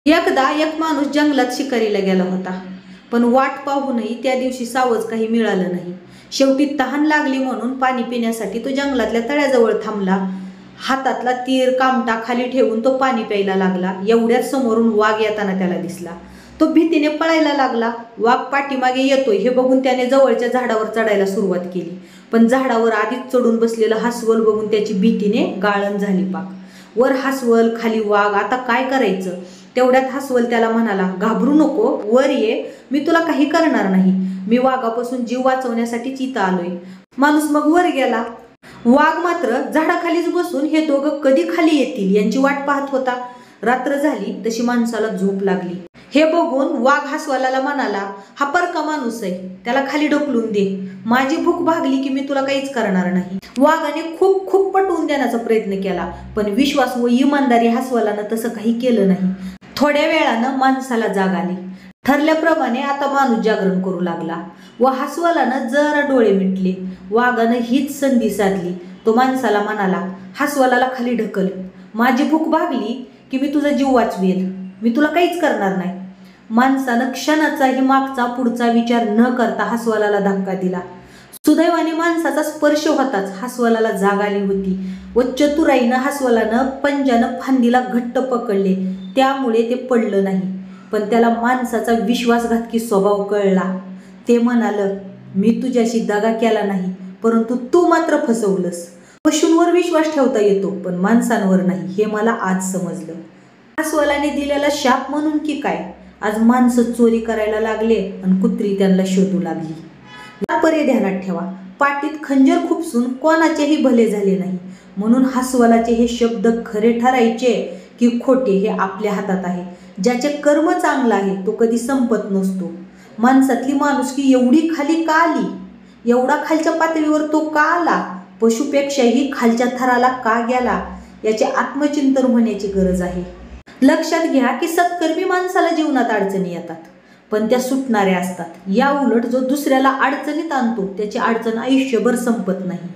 एकदा एक माणूस जंगलात शिकारीला गेला होता, पण वाट पाहूनही त्या दिवशी सावज काही मिळालं नाही. शेवटी तहान लागली म्हणून पाणी पिण्यासाठी तो जंगलातल्या तळ्याजवळ थांबला. हातातला तीर कामटा खाली ठेवून तो पाणी प्यायला लागला. एवढ्याच समोरून वाघ येताना त्याला दिसला. तो भीतीने पळायला लागला. वाघ पाठीमागे येतोय हे बघून त्याने जवळच्या झाडावर चढायला सुरुवात केली, पण झाडावर आधीच चढून बसलेलं हास्वल बघून त्याची भीतीने गाळण झाली पाक. वर हास्वल, खाली वाघ, आता काय करायचं? तेवढ्यात हास्वल त्याला म्हणाला, घाबरू नको, वर ये, मी तुला काही करणार नाही. मी वाघापासून जीव वाचवण्यासाठीच इथं आलोय. माणूस मग वर गेला. वाघ मात्र झाडाखालीच बसून हे दोघं कधी खाली येतील यांची वाट पाहत होता. रात्र झाली तशी माणसाला झोप लागली. हे बघून वाघ हास्वलाला म्हणाला, हा परका माणूस आहे, त्याला खाली ढकलून दे. माझी भूक भागली की मी तुला काहीच करणार नाही. वाघाने खूप खूप पटवून देण्याचा प्रयत्न केला, पण विश्वास व इमानदारी हास्वलानं तसं काही केलं नाही. थोड्या वेळानं माणसाला जाग आली. ठरल्याप्रमाणे आता माणूस जागरण करू लागला व हास्वलानं जरा डोळे मिटले. वाघानं हीच संधी साधली. तो माणसाला म्हणाला, हास्वलाला खाली ढकल. माझी भूक भागली की मी तुझा जीव वाचवेल, मी तुला काहीच करणार नाही. माणसानं क्षणाचाही मागचा पुढचा विचार न करता हास्वलाला धक्का दिला. सुदैवाने माणसाचा स्पर्श होताच हास्वलाला जाग आली होती व चतुराईनं हास्वलानं पंजानं फांदीला घट्ट पकडले, त्यामुळे ते पडलं नाही. पण त्याला माणसाचा विश्वासघातकी स्वभाव कळला. ते म्हणालं, मी तुझ्याशी दगा केला नाही, परंतु तू मात्र फसवलंस. पशूंवर विश्वास ठेवता येतो पण माणसांवर नाही, हे मला आज समजलं. हास्वलाने दिलेला शाप म्हणून की काय, आज माणसं चोरी करायला लागले आणि कुत्री त्यांना शोधू लागली. पर्याय ध्यानात ठेवा, पाठीत खंजर खुपसून कोणाचेही भले झाले नाही. म्हणून हास्वलाचे हे शब्द खरे ठरायचे की खोटे हे आपल्या हातात आहे. ज्याचे कर्म चांगलं आहे तो कधी संपत नसतो. माणसातली माणुसकी एवढी खाली का आली? एवढा खालच्या पातळीवर तो का आला? पशुपेक्षाही खालच्या थराला का गेला? याचे आत्मचिंतन होण्याची गरज आहे. लक्षात घ्या की सत्कर्मी माणसाला जीवनात अडचणी येतात, पण त्या सुटणाऱ्या असतात. या उलट जो दुसऱ्याला अडचणीत आणतो त्याची अडचण आयुष्यभर संपत नाही.